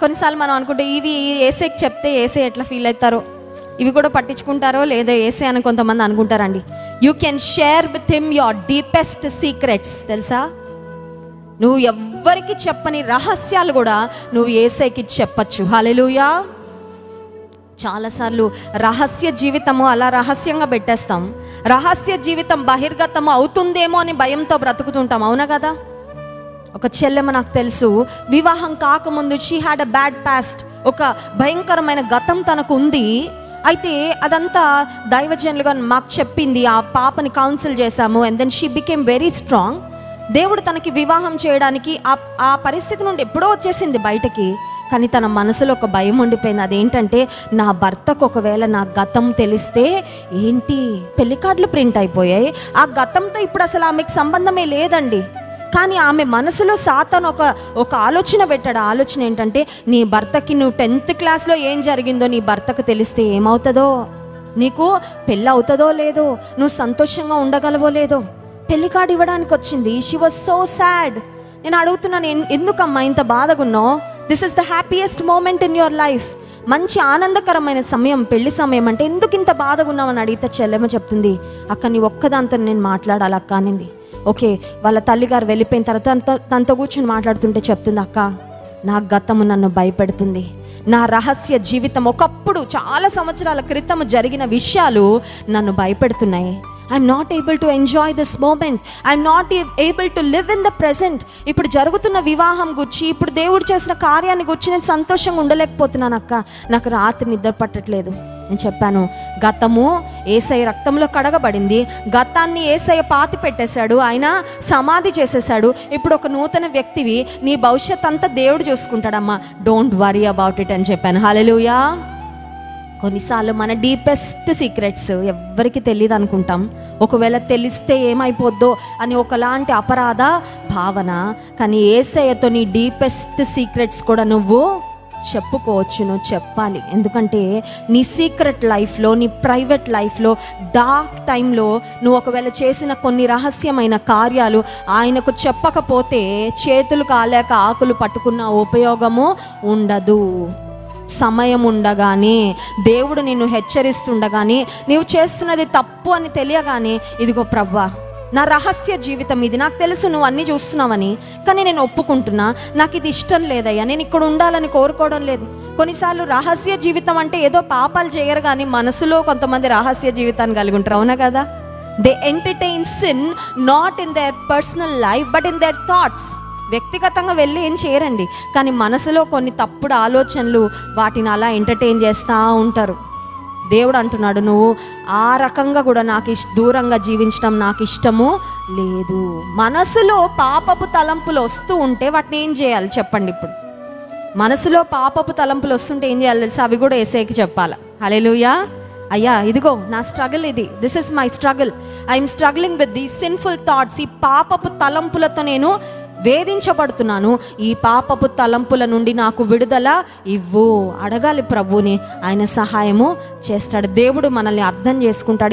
కొన్నిసార్లు మనం అనుకుంటే ఇవి ఏసేకి చెప్తే ఏసే ఎట్లా ఫీల్ అవుతారో, ఇవి కూడా పట్టించుకుంటారో లేదో ఏసే అని కొంతమంది అనుకుంటారండి. You can share with him your deepest secrets. తెలుసా, నువ్వు ఎవ్వరికి చెప్పని రహస్యాలు కూడా నువ్వు ఏసైకి చెప్పచ్చు. హల్లెలూయా. చాలాసార్లు రహస్య జీవితము అలా రహస్యంగా పెట్టేస్తాం. రహస్య జీవితం బహిర్గతము అవుతుందేమో అని భయంతో బ్రతుకుతుంటాం. అవునా కదా? ఒక చెల్లెమ్మ నాకు తెలుసు, వివాహం కాకముందు she had a bad past, ఒక భయంకరమైన గతం తనకు ఉంది. అయితే అదంతా దైవజనులుగా మాకు చెప్పింది. ఆ పాపని కౌన్సిల్ చేశాము. And then she became very strong. దేవుడు తనకి వివాహం చేయడానికి ఆ పరిస్థితి నుండి ఎప్పుడో వచ్చేసింది బయటకి. కానీ తన మనసులో ఒక భయం ఉండిపోయింది. అదేంటంటే, నా భర్తకు ఒకవేళ నా గతం తెలిస్తే ఏంటి, పెళ్లి కార్డులు ప్రింట్ అయిపోయాయి, ఆ గతంతో ఇప్పుడు అసలు ఆమెకు సంబంధమే లేదండి. కానీ ఆమె మనసులో సాతాను ఒక ఆలోచన పెట్టాడు. ఆలోచన ఏంటంటే, నీ భర్తకి నువ్వు 10th క్లాస్లో ఏం జరిగిందో నీ భర్తకు తెలిస్తే ఏమవుతుందో, నీకు పెళ్ళి అవుతుందో లేదో, నువ్వు సంతోషంగా ఉండగలవో లేదో. పెళ్లి కార్డు ఇవ్వడానికి వచ్చింది. She was so sad. నేను అడుగుతున్నాను, ఎందుకమ్మా ఇంత బాధగా ఉన్నావు? This is the happiest moment in your life. మంచి ఆనందకరమైన సమయం, పెళ్లి సమయం, అంటే ఎందుకు ఇంత బాధగా ఉన్నామని అడిగితే చెల్లెమ్మ చెప్తుంది, అక్క నీ ఒక్కదాంతో నేను మాట్లాడాలి అక్క అనింది. ఓకే, వాళ్ళ తల్లిగారు వెళ్ళిపోయిన తర్వాత తనతో కూర్చొని మాట్లాడుతుంటే చెప్తుంది, అక్క నా గతము నన్ను భయపెడుతుంది. నా రహస్య జీవితం ఒకప్పుడు చాలా సంవత్సరాల క్రితం జరిగిన విషయాలు నన్ను భయపెడుతున్నాయి. I'm not able to enjoy this moment. I'm not able to live in the present. ఇప్పుడు జరుగుతున్న వివాహం గురించి, ఇప్పుడు దేవుడు చేసిన కార్యాన్ని గురించి నేను సంతోషంగా ఉండలేకపోతున్నాను అక్క. నాకు రాత్రి నిద్ర పట్టట్లేదు. నేను చెప్పాను, గతము యేసయ్య రక్తంలో కడగబడింది. గతాన్ని యేసయ్య పాతి పెట్టేశాడు, ఆయన సమాధి చేసేసాడు. ఇప్పుడు ఒక నూతన వ్యక్తివి, నీ భవిష్యత్ అంతా దేవుడు చూసుకుంటాడమ్మా. డోంట్ వరీ అబౌట్ ఇట్ అని చెప్పాను. హల్లెలూయా. కొన్నిసార్లు మన డీపెస్ట్ సీక్రెట్స్ ఎవ్వరికి తెలియదు అనుకుంటాం. ఒకవేళ తెలిస్తే ఏమైపోద్దో అని ఒకలాంటి అపరాధ భావన. కానీ యేసయ్యతో నీ డీపెస్ట్ సీక్రెట్స్ కూడా నువ్వు చెప్పుకోవచ్చు, నువ్వు చెప్పాలి. ఎందుకంటే నీ సీక్రెట్ లైఫ్లో, నీ ప్రైవేట్ లైఫ్లో, డార్క్ టైంలో నువ్వు ఒకవేళ చేసిన కొన్ని రహస్యమైన కార్యాలు ఆయనకు చెప్పకపోతే చేతులు కాలేక ఆకులు పట్టుకున్న ఉపయోగము ఉండదు. సమయం ఉండగానే, దేవుడు నిన్ను హెచ్చరిస్తుండగానే, నీవు చేస్తున్నది తప్పు అని తెలియగానే, ఇదిగో ప్రభువా నా రహస్య జీవితం ఇది, నాకు తెలుసు నువ్వు అన్నీ చూస్తున్నావని, కానీ నేను ఒప్పుకుంటున్నా, నాకు ఇది ఇష్టం లేదయ్యా, నేను ఇక్కడ ఉండాలని కోరుకోవడం లేదు. కొన్నిసార్లు రహస్య జీవితం అంటే ఏదో పాపాలు చేయరు, కానీ మనసులో కొంతమంది రహస్య జీవితాన్ని కలిగి ఉంటారు. అవునా కదా? They entertain sin not in there personal life but in their thoughts. వ్యక్తిగతంగా వెళ్ళి ఏం చేయరండి, కానీ మనసులో కొన్ని తప్పుడు ఆలోచనలు వాటిని అలా ఎంటర్టైన్ చేస్తూ ఉంటారు. దేవుడు అంటున్నాడు, నువ్వు ఆ రకంగా కూడా నాకు దూరంగా జీవించడం నాకు ఇష్టము లేదు. మనసులో పాపపు తలంపులు వస్తూ ఉంటే వాటిని ఏం చేయాలి చెప్పండి? ఇప్పుడు మనసులో పాపపు తలంపులు వస్తుంటే ఏం చేయాలి తెలుసా? అవి కూడా యేసయ్యకి చెప్పాలి. హల్లెలూయా. అయ్యా ఇదిగో నా స్ట్రగుల్ ఇది, this is my struggle, I'm struggling with the sinful thoughts. ఈ పాపపు తలంపులతో నేను వేధించబడుతున్నాను, ఈ పాపపు తలంపుల నుండి నాకు విడుదల ఇవ్వు. అడగాలి ప్రభుని, ఆయన సహాయము చేస్తాడు. దేవుడు మనల్ని అర్థం చేసుకుంటాడు.